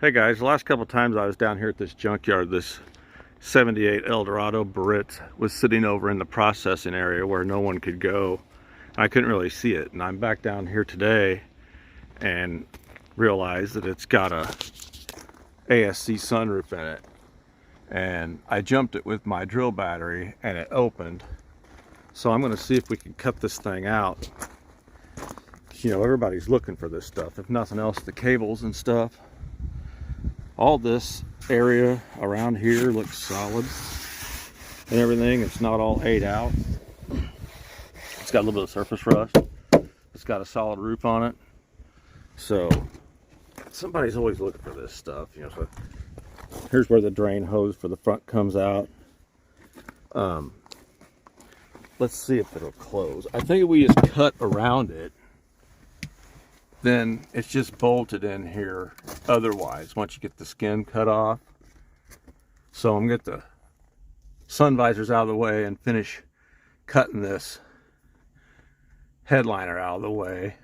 Hey guys, the last couple times I was down here at this junkyard, this 78 Eldorado Biarritz was sitting over in the processing area where no one could go. I couldn't really see it, and I'm back down here today and realized that it's got a ASC sunroof in it. And I jumped it with my drill battery and it opened. So I'm going to see if we can cut this thing out. You know, everybody's looking for this stuff. If nothing else, the cables and stuff. All this area around here looks solid and everything. It's not all ate out. It's got a little bit of surface rust. It's got a solid roof on it. So somebody's always looking for this stuff, you know. So here's where the drain hose for the front comes out. Let's see if it'll close. I think if we just cut around it, then it's just bolted in here otherwise once you get the skin cut off. So I'm gonna get the sun visors out of the way and finish cutting this headliner out of the way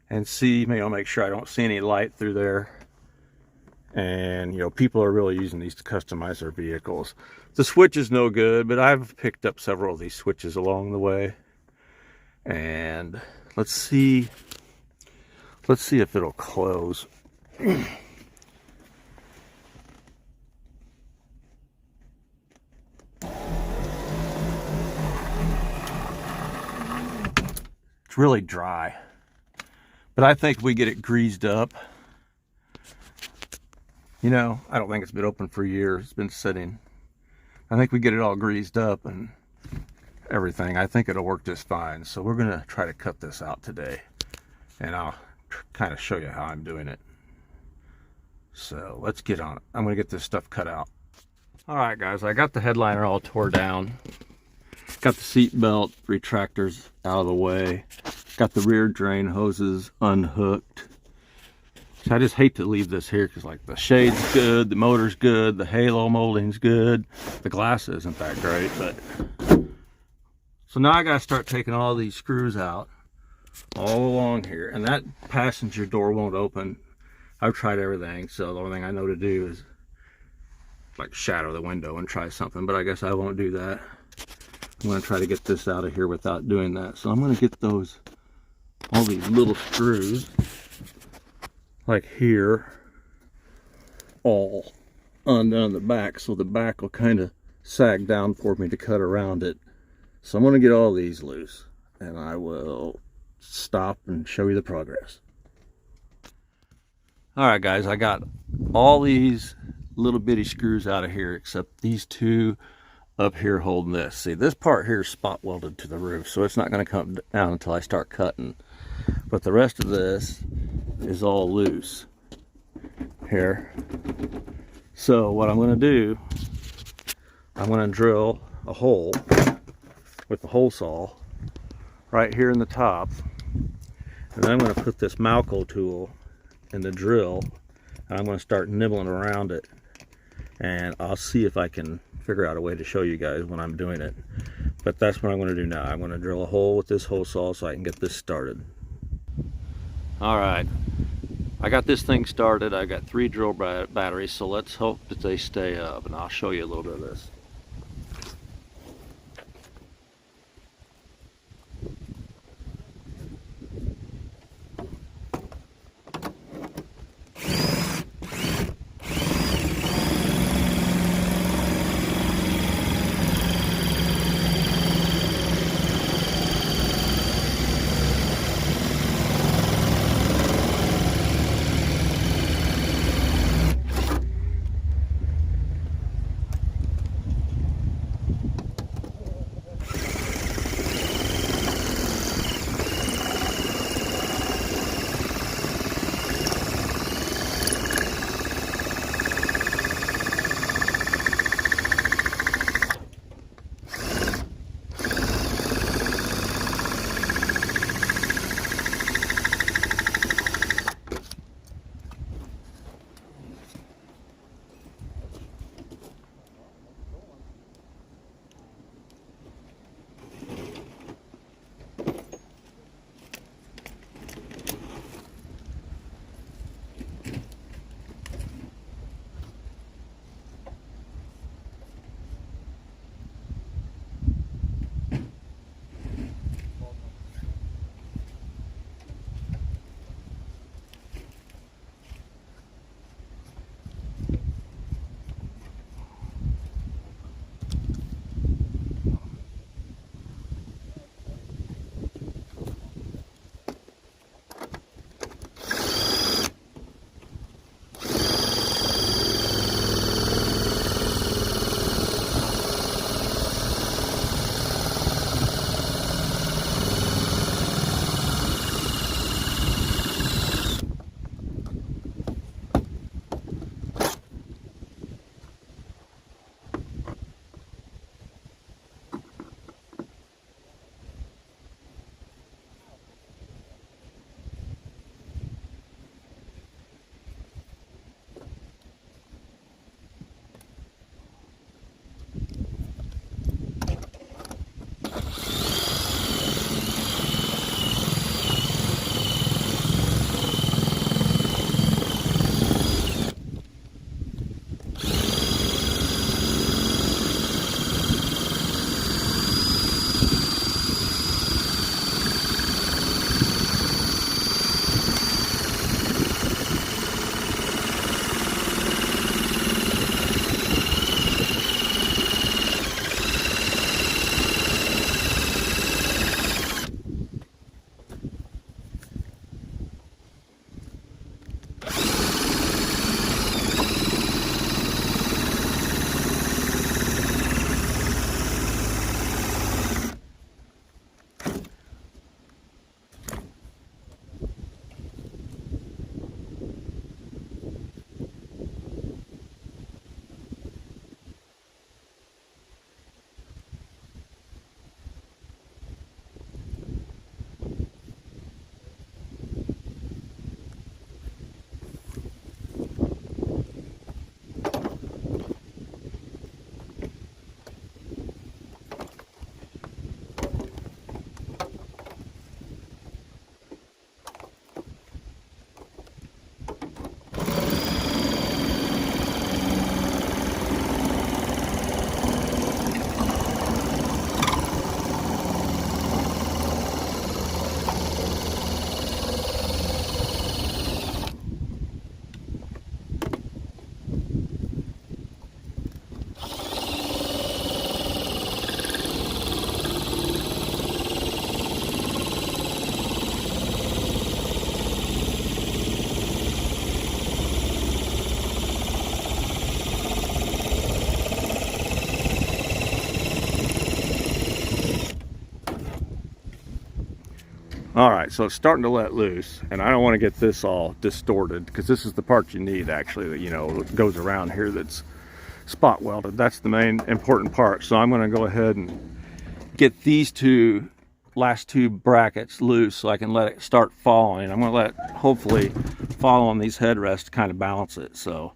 and see, maybe I'll make sure I don't see any light through there. And you know, people are really using these to customize their vehicles. The switch is no good, but I've picked up several of these switches along the way. And let's see if it'll close. It's really dry, but I think if we get it greased up, you know, I don't think it's been open for years. It's been sitting. I think we get it all greased up and everything, I think it'll work just fine. So we're gonna try to cut this out today, and I'll kind of show you how I'm doing it. So let's get on it. I'm gonna get this stuff cut out. All right guys, I got the headliner all tore down, got the seat belt retractors out of the way, got the rear drain hoses unhooked. So I just hate to leave this here because, like, the shade's good, the motor's good, the halo molding's good, the glass isn't that great. But so now I gotta start taking all these screws out all along here, and that passenger door won't open. I've tried everything, so the only thing I know to do is like shadow the window and try something, but I guess I won't do that. I'm going to try to get this out of here without doing that. So I'm going to get all these little screws like here all undone the back, so the back will kind of sag down for me to cut around it. So I'm going to get all these loose and I will stop and show you the progress. All right guys, I got all these little bitty screws out of here except these two up here holding this. See, this part here is spot welded to the roof, so it's not going to come down until I start cutting. But the rest of this is all loose here. So what I'm going to do, I'm going to drill a hole with the hole saw right here in the top, and then I'm going to put this Malco tool in the drill and I'm going to start nibbling around it, and I'll see if I can figure out a way to show you guys when I'm doing it. But that's what I'm going to do now. I'm going to drill a hole with this hole saw so I can get this started. All right, I got this thing started. I got 3 drill batteries, so let's hope that they stay up, and I'll show you a little bit of this. All right, so it's starting to let loose, and I don't want to get this all distorted, because this is the part you need actually, that, you know, goes around here, that's spot welded. That's the main important part. So I'm going to go ahead and get these last two brackets loose so I can let it start falling. I'm going to let it hopefully fall on these headrests to kind of balance it. So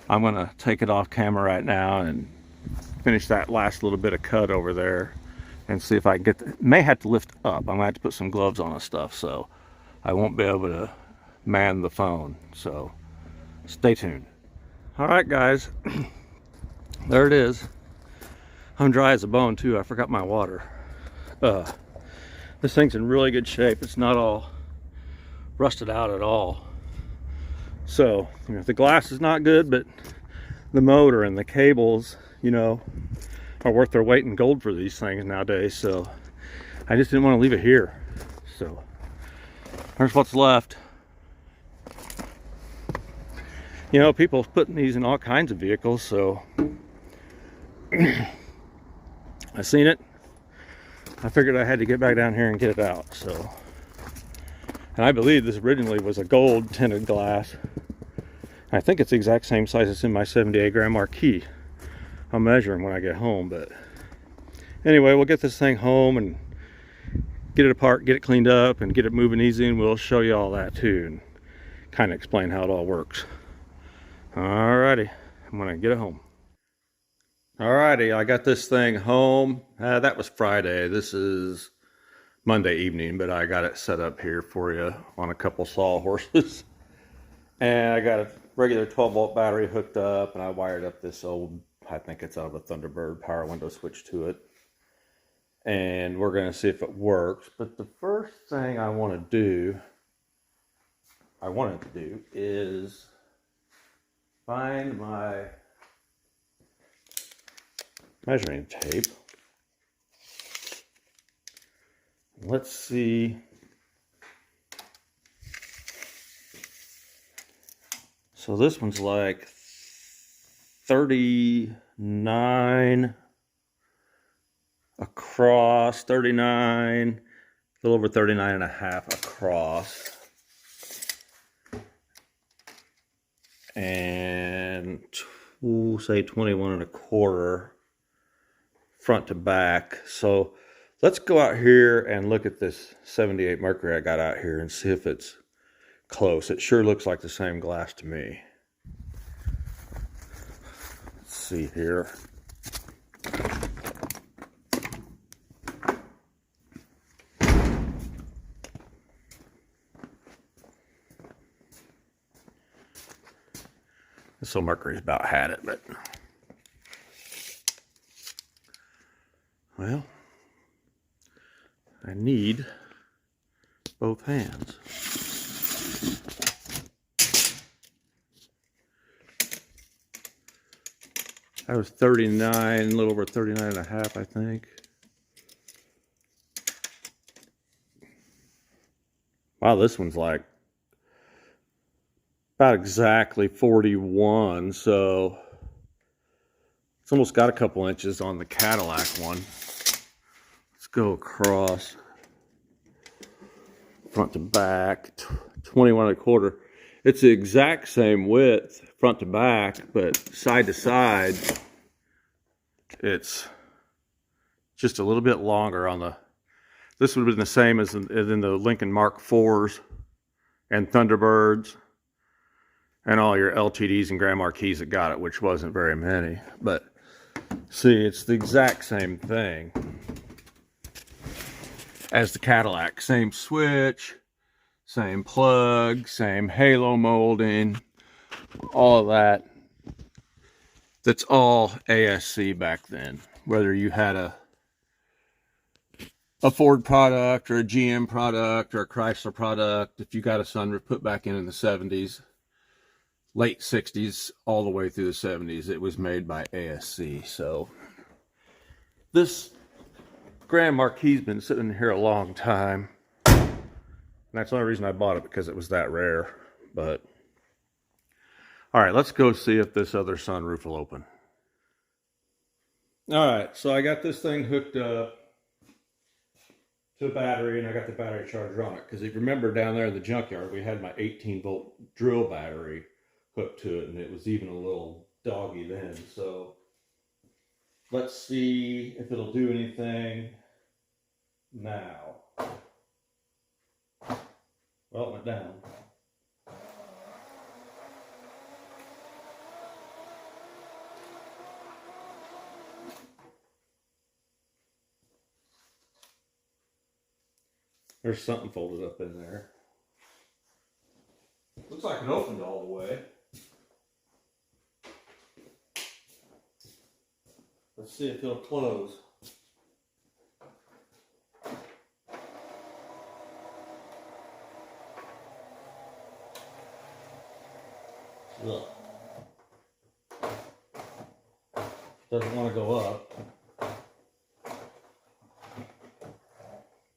I'm going to take it off camera right now and finish that last little bit of cut over there and see if I can get may have to lift up. I'm going to have to put some gloves on and stuff, so I won't be able to man the phone. So stay tuned. All right, guys. There it is. I'm dry as a bone too. I forgot my water. This thing's in really good shape. It's not all rusted out at all. So, you know, the glass is not good, but the motor and the cables, you know, are worth their weight in gold for these things nowadays. So I just didn't want to leave it here. So there's what's left. You know, people are putting these in all kinds of vehicles, so I seen it. I figured I had to get back down here and get it out. So, and I believe this originally was a gold tinted glass. I think it's the exact same size as in my 78 gram Marquis. I'll measure them when I get home, but anyway, we'll get this thing home and get it apart, get it cleaned up, and get it moving easy, and we'll show you all that too, and kind of explain how it all works. Alrighty, I'm gonna get it home. Alrighty, I got this thing home. That was Friday. This is Monday evening, but I got it set up here for you on a couple sawhorses. And I got a regular 12-volt battery hooked up, and I wired up this old, I think it's out of a Thunderbird power window switch to it. And we're going to see if it works. But the first thing I wanted to do is find my measuring tape. Let's see. So this one's like 39 across, 39, a little over 39 and a half across. And we'll say 21 and a quarter front to back. So let's go out here and look at this 78 Mercury I got out here and see if it's close. It sure looks like the same glass to me. Let's see here. So Mercury's about had it, but well, I need both hands. That was 39, a little over 39 and a half, I think. Wow, this one's like about exactly 41, so it's almost got a couple inches on the Cadillac one. Let's go across front to back, 21 and a quarter. It's the exact same width front to back, but side to side it's just a little bit longer on the, this would have been the same as in the Lincoln Mark IVs and Thunderbirds and all your LTDs and Grand Marquis that got it, which wasn't very many. But see, it's the exact same thing as the Cadillac. Same switch, same plug, same halo molding, all of that. That's all ASC back then. Whether you had a Ford product or a GM product or a Chrysler product, if you got a sunroof put back in the 70s, late 60s, all the way through the 70s, it was made by ASC. So this Grand Marquis has been sitting here a long time. And that's the only reason I bought it, because it was that rare. But all right, let's go see if this other sunroof will open. All right, so I got this thing hooked up to the battery, and I got the battery charger on it. Because if you remember down there in the junkyard, we had my 18-volt drill battery hooked to it, and it was even a little doggy then. So let's see if it'll do anything now. Well, it went down. There's something folded up in there. Looks like it opened all the way. Let's see if it'll close. Look. Doesn't want to go up.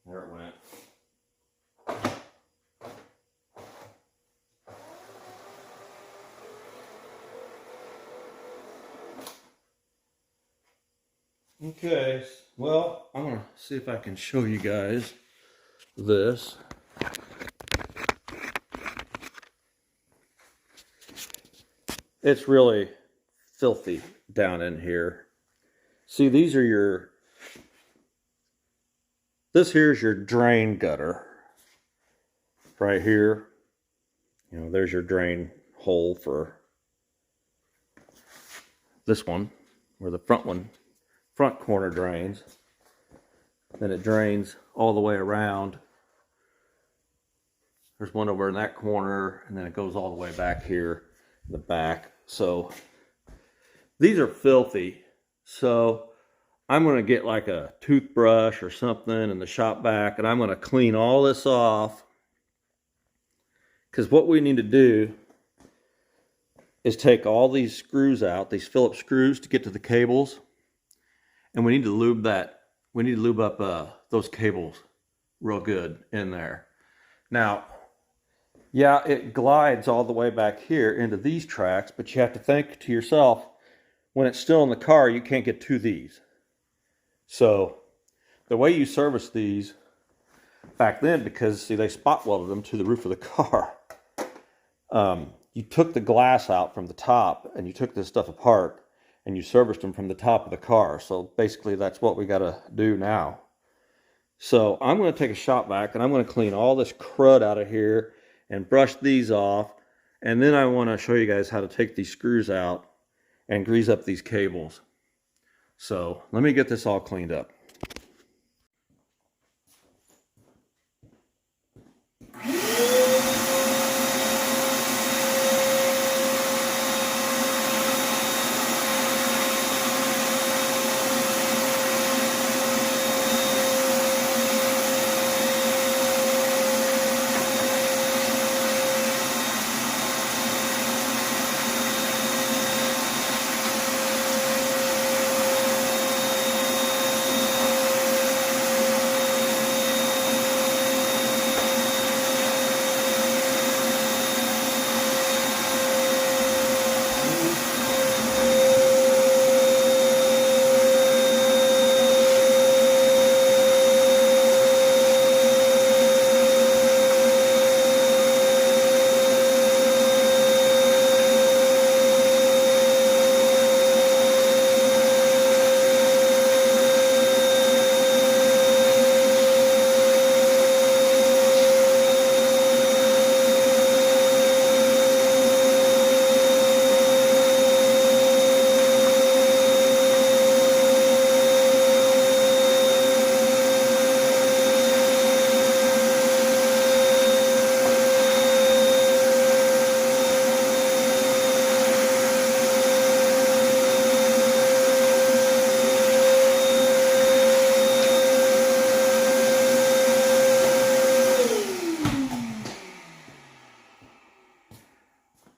There it went. Okay, well, I'm gonna see if I can show you guys this. It's really filthy down in here. See, these are this here's your drain gutter. Right here. You know, there's your drain hole for this one, where the front corner drains. Then it drains all the way around. There's one over in that corner, and then it goes all the way back here in the back. So these are filthy. So I'm going to get like a toothbrush or something in the shop back, and I'm going to clean all this off. Because what we need to do is take all these screws out, these Phillips screws, to get to the cables. And we need to lube that. We need to lube up those cables real good in there. Now, yeah, it glides all the way back here into these tracks, but you have to think to yourself, when it's still in the car, you can't get to these. So the way you service these back then, because see, they spot welded them to the roof of the car. You took the glass out from the top and you took this stuff apart and you serviced them from the top of the car. So basically that's what we got to do now. So I'm going to take a shop vac and I'm going to clean all this crud out of here and brush these off. And then I want to show you guys how to take these screws out and grease up these cables. So let me get this all cleaned up.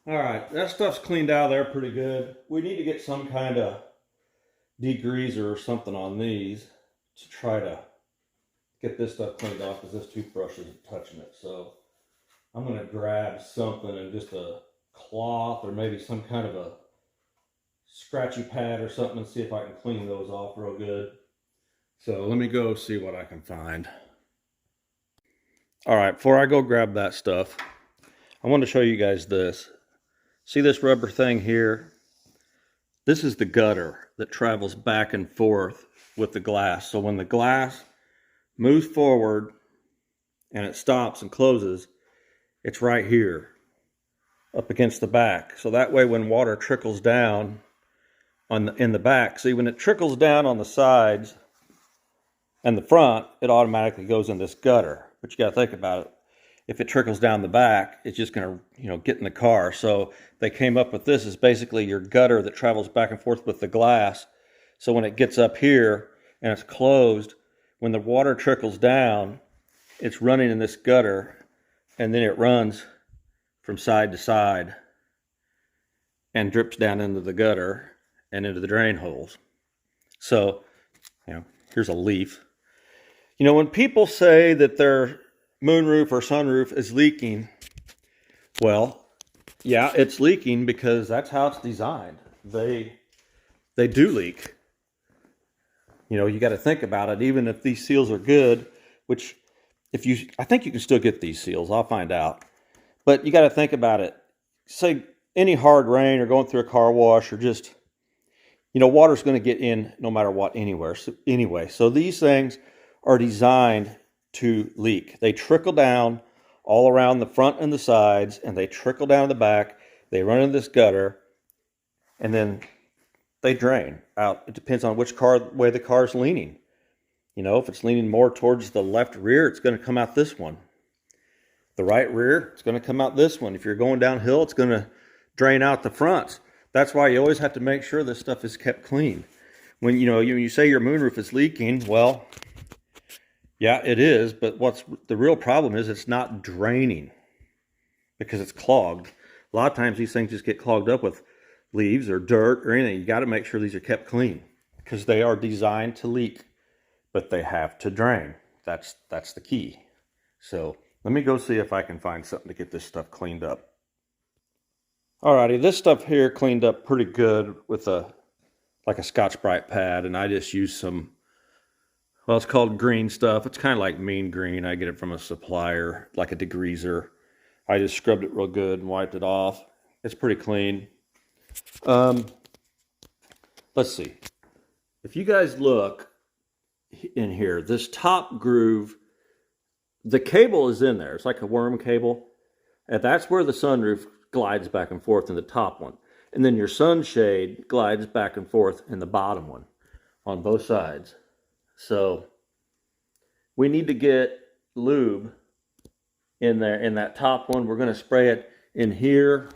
Alright, that stuff's cleaned out of there pretty good. We need to get some kind of degreaser or something on these to try to get this stuff cleaned off, because this toothbrush isn't touching it. So I'm going to grab something and just a cloth or maybe some kind of a scratchy pad or something and see if I can clean those off real good. So let me go see what I can find. All right, before I go grab that stuff, I want to show you guys this. See this rubber thing here? This is the gutter that travels back and forth with the glass. So when the glass moves forward and it stops and closes, it's right here up against the back. So that way when water trickles down in the back, see when it trickles down on the sides and the front, it automatically goes in this gutter. But you got to think about it. If it trickles down the back, it's just going to, get in the car. So they came up with this as basically your gutter that travels back and forth with the glass. So when it gets up here and it's closed, when the water trickles down, it's running in this gutter, and then it runs from side to side and drips down into the gutter and into the drain holes. So, here's a leaf. When people say that their moonroof or sunroof is leaking, well, yeah, it's leaking because that's how it's designed. They do leak. You got to think about it. Even if these seals are good, which I think you can still get these seals. I'll find out. But you got to think about it. Say any hard rain or going through a car wash or just, water's going to get in no matter what anywhere. So anyway, so these things are designed to leak. They trickle down all around the front and the sides, and they trickle down the back. They run in this gutter, and then they drain out. It depends on which way the car is leaning. If it's leaning more towards the left rear, it's going to come out this one. The right rear, it's going to come out this one. If you're going downhill, it's going to drain out the fronts. That's why you always have to make sure this stuff is kept clean. When you say your moonroof is leaking, well, yeah, it is, but what's the real problem is it's not draining because it's clogged. A lot of times these things just get clogged up with leaves or dirt or anything. You got to make sure these are kept clean because they are designed to leak, but they have to drain. That's the key. So let me go see if I can find something to get this stuff cleaned up. Alrighty, this stuff here cleaned up pretty good with like a Scotch-Brite pad, and I just used some, well, it's called green stuff. It's kind of like mean green. I get it from a supplier, like a degreaser. I just scrubbed it real good and wiped it off. It's pretty clean. Let's see. If you guys look in here, this top groove, the cable is in there. It's like a worm cable. And that's where the sunroof glides back and forth in the top one. And then your sunshade glides back and forth in the bottom one on both sides. So we need to get lube in there in that top one. We're going to spray it in here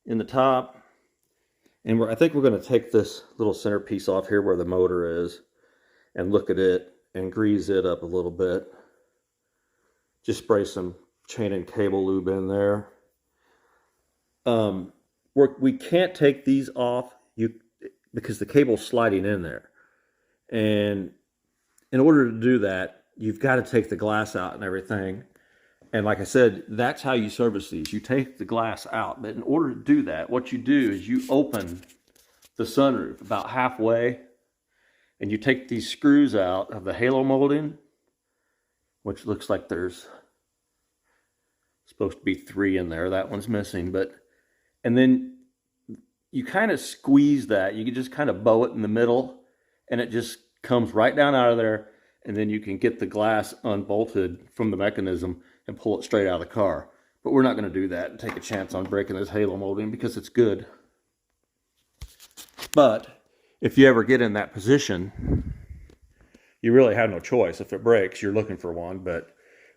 in the top. And I think we're going to take this little centerpiece off here where the motor is and look at it and grease it up a little bit. Just spray some chain and cable lube in there. We can't take these off because the cable's sliding in there. And in order to do that, you've got to take the glass out and everything. And like I said, that's how you service these. You take the glass out. But in order to do that, what you do is you open the sunroof about halfway, and you take these screws out of the halo molding, which looks like there's supposed to be 3 in there. That one's missing. And then you kind of squeeze that. You can just kind of bow it in the middle, and it just comes right down out of there. And then you can get the glass unbolted from the mechanism and pull it straight out of the car. But we're not going to do that and take a chance on breaking this halo molding because it's good. But if you ever get in that position, you really have no choice. If it breaks, you're looking for one, but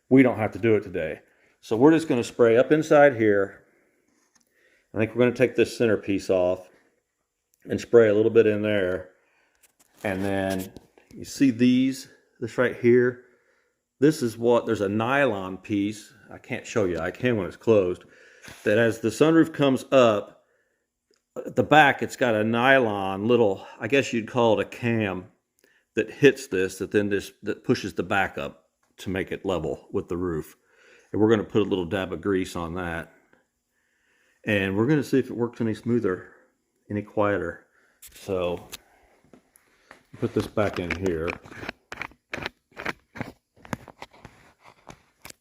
we don't have to do it today. So we're just going to spray up inside here. I think we're going to take this centerpiece off and spray a little bit in there. And then you see this right here. This is there's a nylon piece. I can't show you. I can when it's closed. That as the sunroof comes up, at the back it's got a nylon little, I guess you'd call it a cam, that hits this, that pushes the back up to make it level with the roof. And we're going to put a little dab of grease on that. And we're going to see if it works any smoother, any quieter. So put this back in here.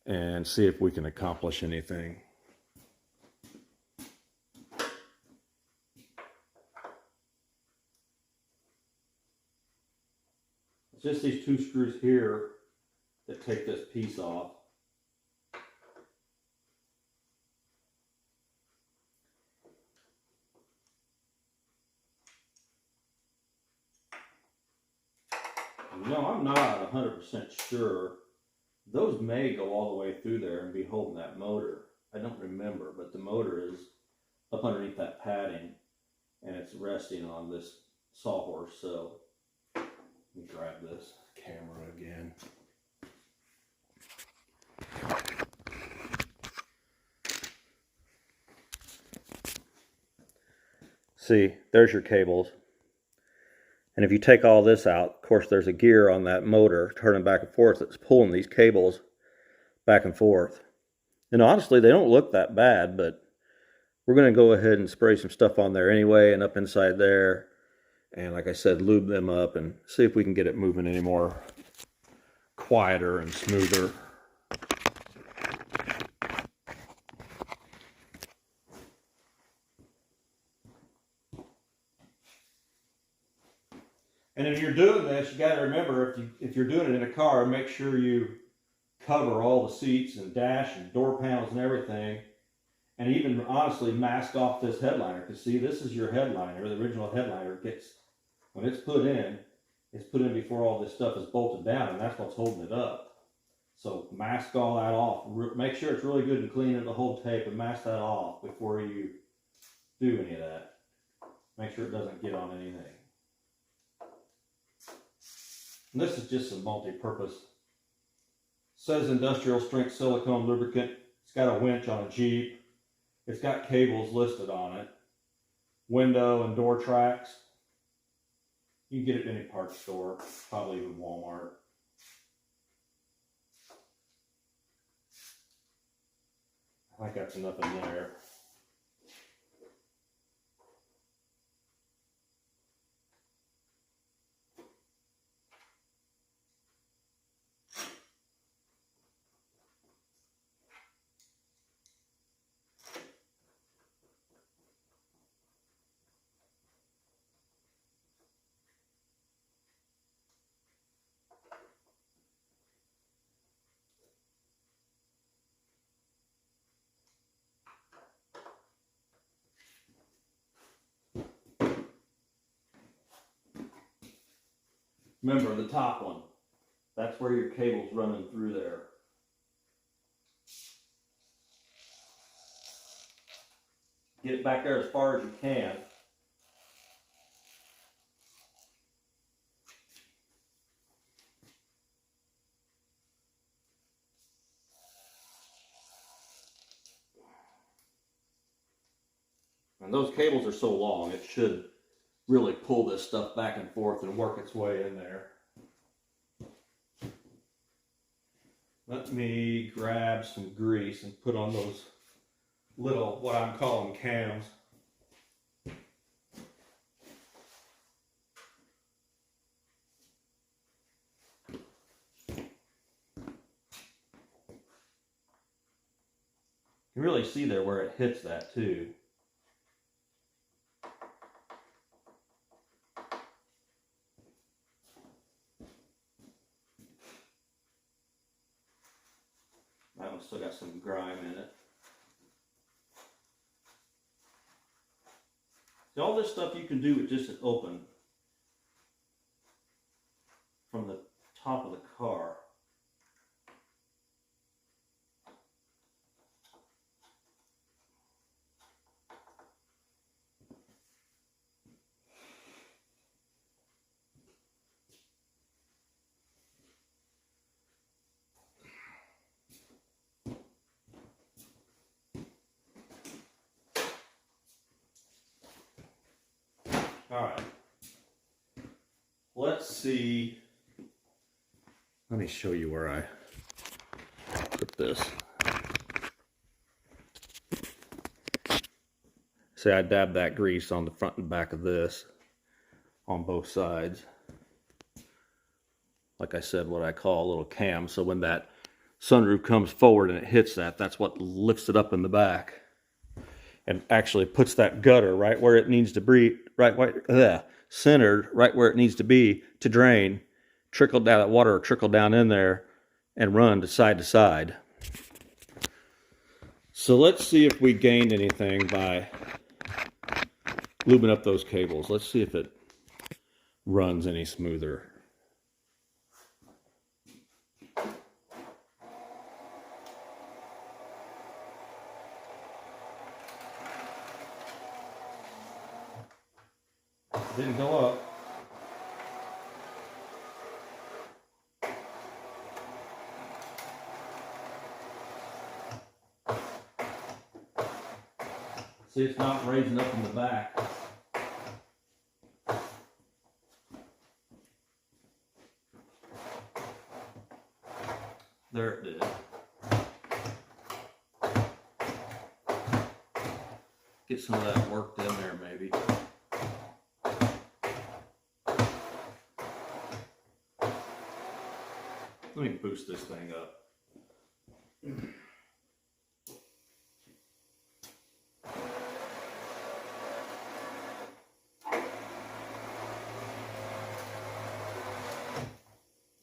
and see if we can accomplish anything. It's just these two screws here that take this piece off. No, I'm not 100% sure. Those may go all the way through there and be holding that motor. I don't remember, but the motor is up underneath that padding and it's resting on this sawhorse. So let me grab this camera again. See, there's your cables. And if you take all this out, of course, there's a gear on that motor turning back and forth that's pulling these cables back and forth. And honestly, they don't look that bad, but we're going to go ahead and spray some stuff on there anyway and up inside there. And like I said, lube them up and see if we can get it moving any more quieter and smoother. And if you're doing this, you got to remember, if you're doing it in a car, make sure you cover all the seats and dash and door panels and everything. And even honestly mask off this headliner. Because see, this is your headliner. The original headliner gets, when it's put in before all this stuff is bolted down, and that's what's holding it up. So mask all that off. Make sure it's really good and clean and the whole tape, and mask that off before you do any of that. Make sure it doesn't get on anything. And this is just some multi-purpose. Says industrial strength silicone lubricant. It's got a winch on a Jeep. It's got cables listed on it. Window and door tracks. You can get it in any parts store, probably even Walmart. I think that's enough in there. Remember the top one, that's where your cable's running through there. Get it back there as far as you can. And those cables are so long, it should really pull this stuff back and forth and work its way in there. Let me grab some grease and put on those little, what I'm calling cams. You can really see there where it hits that too. That one's still got some grime in it. See, all this stuff you can do with just an open from the top of the car. All right, let's see. Let me show you where I put this. See, I dabbed that grease on the front and back of this on both sides. Like I said, what I call a little cam. So when that sunroof comes forward and it hits that. That's what lifts it up in the back and actually puts that gutter right where it needs to be, centered right where it needs to be to drain, trickle down that water, or trickle down in there and run to side. So let's see if we gained anything by lubing up those cables. Let's see if it runs any smoother. Didn't go up. See, it's not raising up in the back. There it did. Get some of that worked in there maybe. Let me boost this thing up.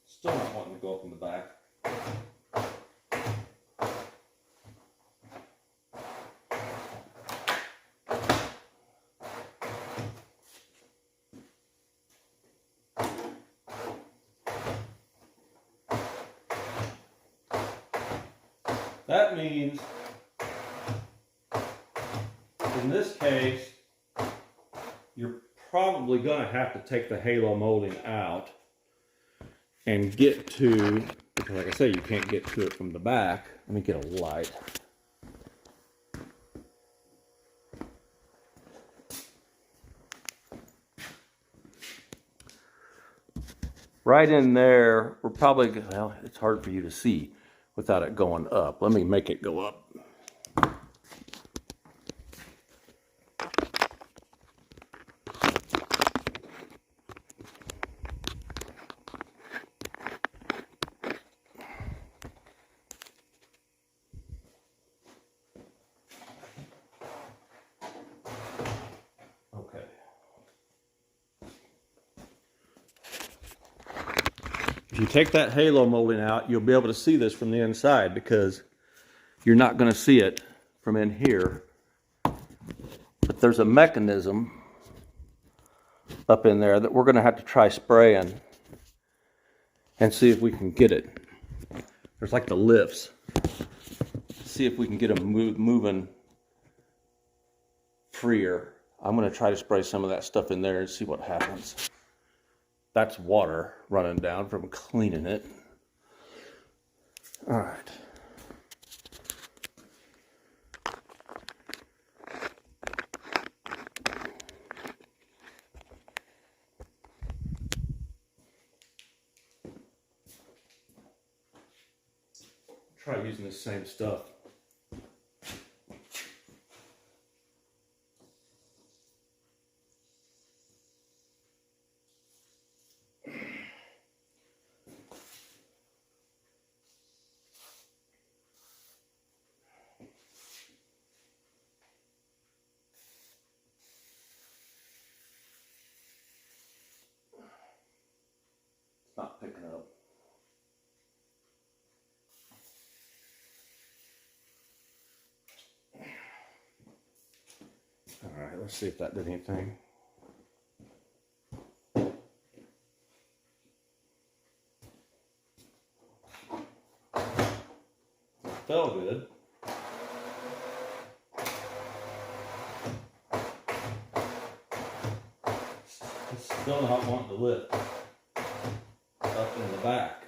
Still not wanting to go up in the back. That means, in this case, you're probably going to have to take the halo molding out and get to, because like I say, you can't get to it from the back. Let me get a light. Right in there, we're probably, well, it's hard for you to see without it going up. Let me make it go up. Okay. If you take that halo molding out, you'll be able to see this from the inside because you're not going to see it from in here. But there's a mechanism up in there that we're going to have to try spraying and see if we can get it. There's like the lifts. See if we can get them moving freer. I'm going to try to spray some of that stuff in there and see what happens. That's water running down from cleaning it. All right. Try using the same stuff. Not picking up. All right, let's see if that did anything. Felt good. It's still not wanting to lift up in the back.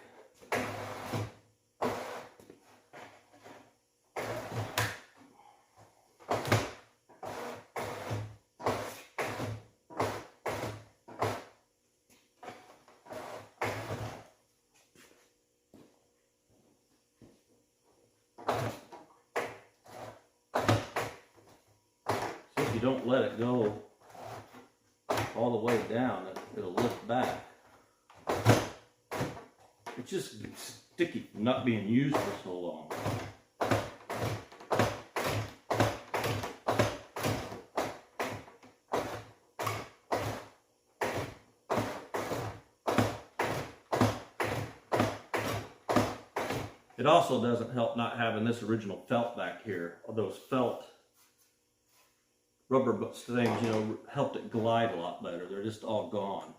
So if you don't let it go all the way down, it'll lift back. It just sticky from not being used for so long. It also doesn't help not having this original felt back here. Those felt rubber things, you know, helped it glide a lot better. They're just all gone.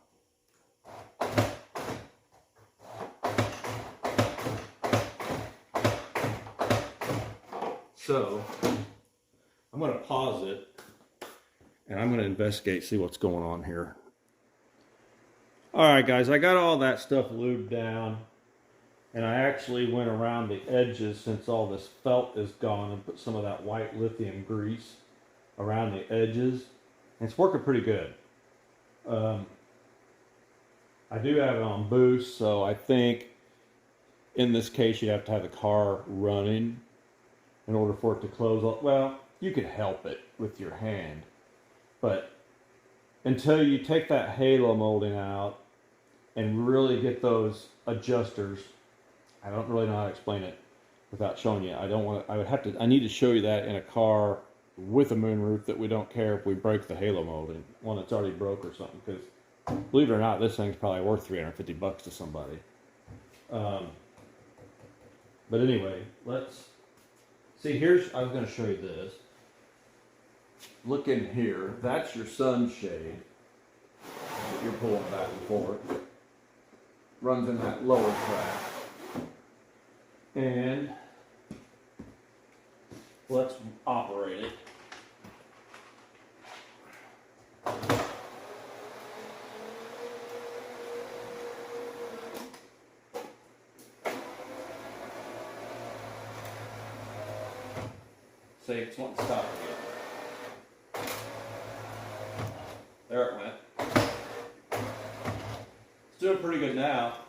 So I'm going to pause it and I'm going to investigate, see what's going on here. All right, guys, I got all that stuff lubed down. And I actually went around the edges, since all this felt is gone, and put some of that white lithium grease around the edges. And it's working pretty good. I do have it on boost, so I think in this case you have to have the car running in order for it to close. Well, you could help it with your hand, but until you take that halo molding out and really get those adjusters, I don't really know how to explain it without showing you. I need to show you that in a car with a moonroof that we don't care if we break the halo molding, one that's already broke or something, because believe it or not, this thing's probably worth $350 to somebody. But anyway, let's see. I was going to show you this. Look in here. That's your sunshade that you're pulling back and forth. Runs in that lower track. And let's operate it. See, it's wanting to stop again. There it went. It's doing pretty good now.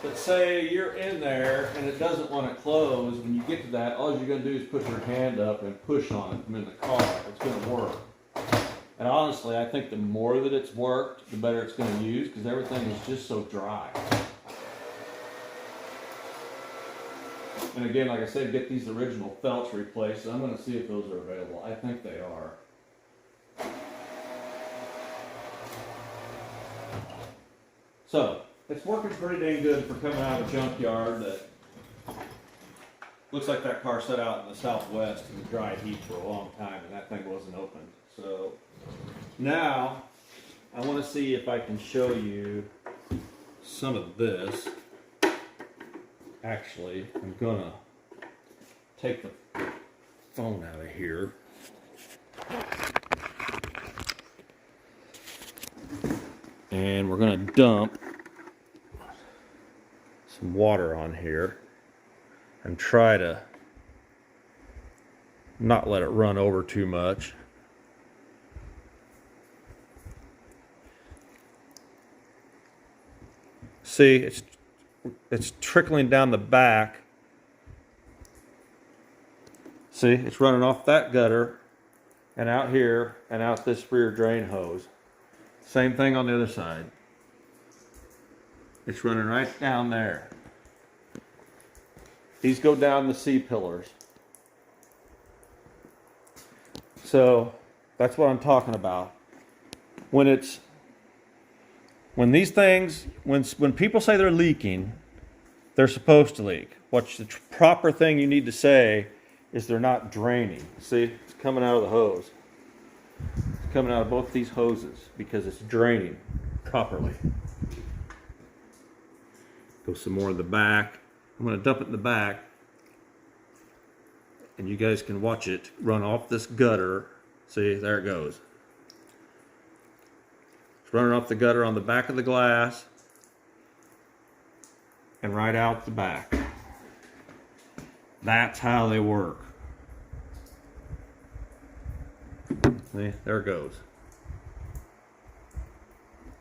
But say you're in there and it doesn't want to close. When you get to that, all you're going to do is put your hand up and push on it from in the car. It's going to work. And honestly, I think the more that it's worked, the better it's going to use, because everything is just so dry. And again, like I said, get these original felts replaced. I'm going to see if those are available. I think they are. So it's working pretty dang good for coming out of a junkyard that looks like that car sat out in the Southwest in the dry heat for a long time, and that thing wasn't opened. So now I want to see if I can show you some of this. Actually, I'm gonna take the phone out of here. And we're gonna dump some water on here and try to not let it run over too much. See, it's trickling down the back. See, it's running off that gutter and out here and out this rear drain hose. Same thing on the other side. It's running right down there. These go down the C-pillars. So that's what I'm talking about. When these things, when people say they're leaking, they're supposed to leak. What's the proper thing you need to say is they're not draining. See, it's coming out of the hose. It's coming out of both these hoses because it's draining properly. Go some more in the back. I'm going to dump it in the back, and you guys can watch it run off this gutter. See, there it goes. It's running off the gutter on the back of the glass and right out the back. That's how they work. See, there it goes.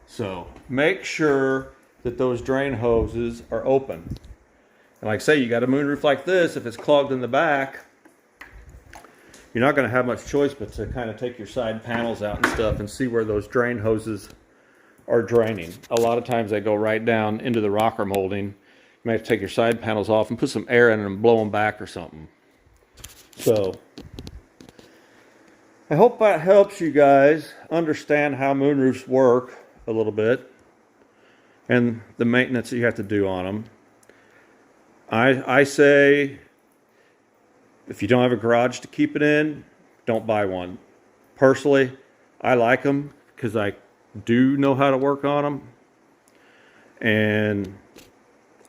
So make sure that those drain hoses are open. And like I say, you got a moonroof like this, if it's clogged in the back, you're not going to have much choice but to kind of take your side panels out and stuff and see where those drain hoses are draining. A lot of times they go right down into the rocker molding, may have to take your side panels off and put some air in them and blow them back or something. So I hope that helps you guys understand how moonroofs work a little bit and the maintenance that you have to do on them. I say, if you don't have a garage to keep it in, don't buy one. Personally, I like them because I do know how to work on them, and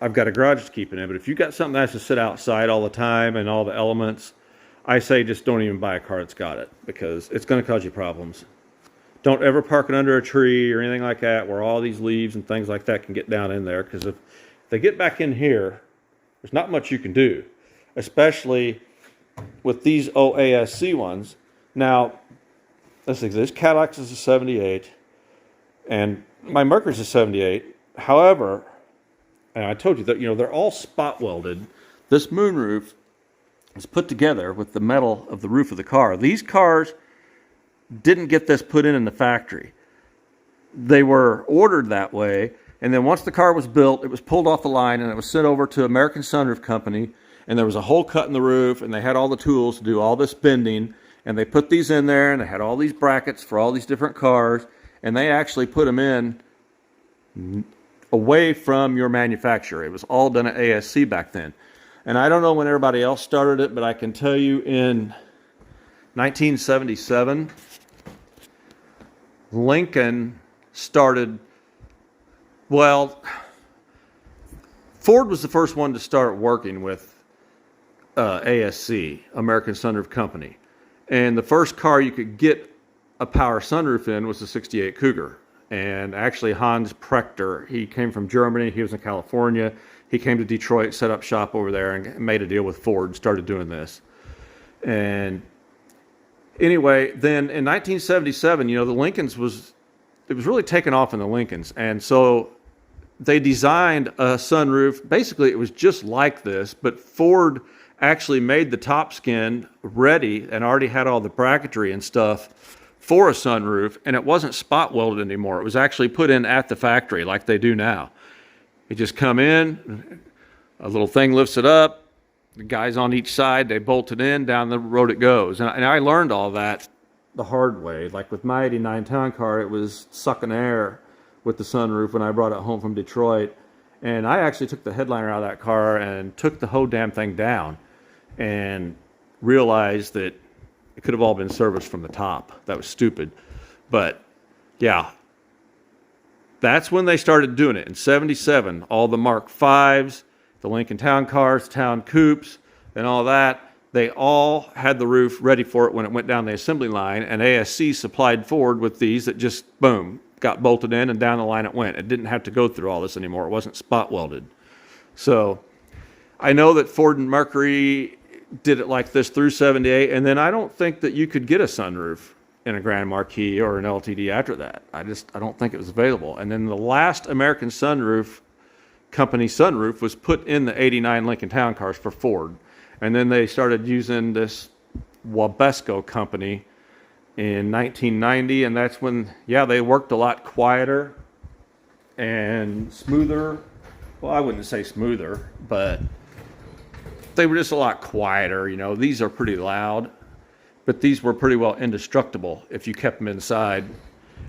I've got a garage to keep it in. But if you've got something that has to sit outside all the time and all the elements, I say just don't even buy a car that's got it, because it's going to cause you problems. Don't ever park it under a tree or anything like that where all these leaves and things like that can get down in there, because if they get back in here, there's not much you can do, especially with these ASC ones. Now, let's see, this Cadillac is a 78, and my Mercury's a 78. However, and I told you that, you know, they're all spot welded. This moonroof is put together with the metal of the roof of the car. These cars didn't get this put in the factory. They were ordered that way, and then once the car was built, it was pulled off the line and it was sent over to American Sunroof Company, and there was a hole cut in the roof, and they had all the tools to do all this bending, and they put these in there, and they had all these brackets for all these different cars, and they actually put them in away from your manufacturer. It was all done at ASC back then. And I don't know when everybody else started it, but I can tell you in 1977, Lincoln started, well, Ford was the first one to start working with ASC, American Sunroof Company. And the first car you could get a power sunroof in was the 68 Cougar. And actually Hans Prechter, he came from Germany, he was in California. He came to Detroit, set up shop over there, and made a deal with Ford and started doing this. And anyway, then in 1977, you know, the Lincolns it was really taken off in the Lincolns. And so they designed a sunroof. Basically, it was just like this, but Ford actually made the top skin ready and already had all the bracketry and stuff for a sunroof, and it wasn't spot welded anymore. It was actually put in at the factory like they do now. You just come in, a little thing lifts it up, the guys on each side, they bolt it in, down the road it goes. And I learned all that the hard way. Like with my 89 town car, it was sucking air with the sunroof when I brought it home from Detroit. And I actually took the headliner out of that car and took the whole damn thing down and realized that it could have all been serviced from the top. That was stupid. But yeah, that's when they started doing it. In 77, all the Mark V's, the Lincoln Town cars, Town Coupes, and all that, they all had the roof ready for it when it went down the assembly line, and ASC supplied Ford with these that just, boom, got bolted in and down the line it went. It didn't have to go through all this anymore. It wasn't spot welded. So I know that Ford and Mercury did it like this through 78, and then I don't think that you could get a sunroof in a Grand Marquis or an LTD after that. I don't think it was available. And then the last American Sunroof Company sunroof was put in the 89 Lincoln Town cars for Ford. And then they started using this Wabesco company in 1990, and that's when, yeah, they worked a lot quieter and smoother. Well, I wouldn't say smoother, but they were just a lot quieter. You know, these are pretty loud, but these were pretty well indestructible if you kept them inside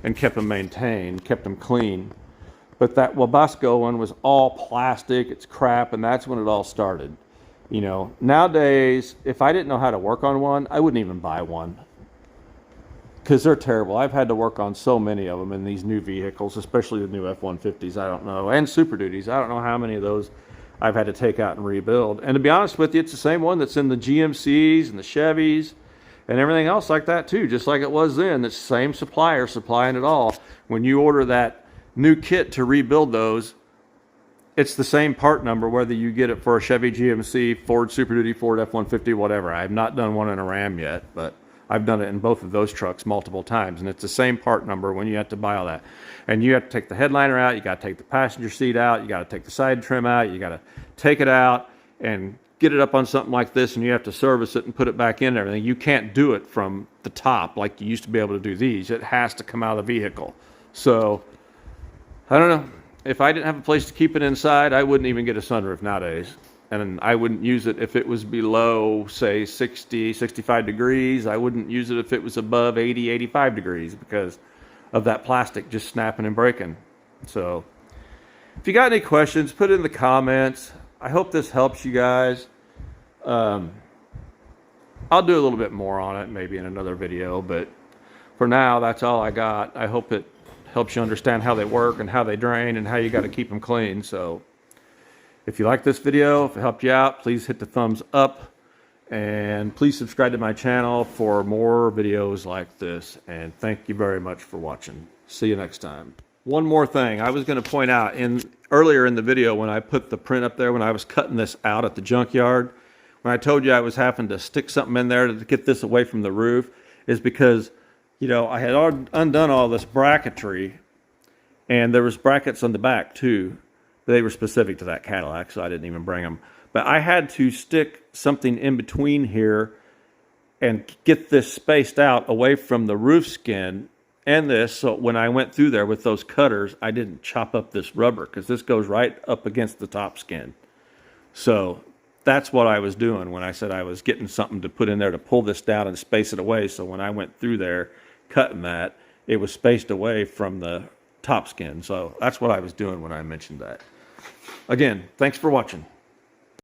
and kept them maintained, kept them clean. But that Wabasco one was all plastic, it's crap, and that's when it all started. You know, nowadays, if I didn't know how to work on one, I wouldn't even buy one, because they're terrible. I've had to work on so many of them in these new vehicles, especially the new F-150s, I don't know, and Super Duties. I don't know how many of those I've had to take out and rebuild. And to be honest with you, it's the same one that's in the GMCs and the Chevys and everything else like that too, just like it was then. It's the same supplier supplying it all. When you order that new kit to rebuild those, it's the same part number, whether you get it for a Chevy GMC, Ford Super Duty, Ford F-150, whatever. I have not done one in a Ram yet, but I've done it in both of those trucks multiple times, and it's the same part number when you have to buy all that. And you have to take the headliner out, you got to take the passenger seat out, you got to take the side trim out, you got to take it out and get it up on something like this, and you have to service it and put it back in and everything. You can't do it from the top like you used to be able to do these. It has to come out of the vehicle. So, I don't know. if I didn't have a place to keep it inside, I wouldn't even get a sunroof nowadays. And I wouldn't use it if it was below, say, 60, 65 degrees. I wouldn't use it if it was above 80, 85 degrees because of that plastic just snapping and breaking. So if you got any questions, put it in the comments. I hope this helps you guys. I'll do a little bit more on it maybe in another video, but for now, that's all I got. I hope it helps you understand how they work and how they drain and how you got to keep them clean. So if you like this video, if it helped you out, please hit the thumbs up and please subscribe to my channel for more videos like this. And thank you very much for watching. See you next time. One more thing I was going to point out earlier in the video when I put the print up there, when I was cutting this out at the junkyard, when I told you I was having to stick something in there to get this away from the roof, is because, you know, I had undone all this bracketry and there was brackets on the back too. They were specific to that Cadillac, so I didn't even bring them. But I had to stick something in between here and get this spaced out away from the roof skin and this, so when I went through there with those cutters, I didn't chop up this rubber because this goes right up against the top skin. So that's what I was doing when I said I was getting something to put in there to pull this down and space it away. So when I went through there cutting that, it was spaced away from the top skin. So that's what I was doing when I mentioned that. Again, thanks for watching.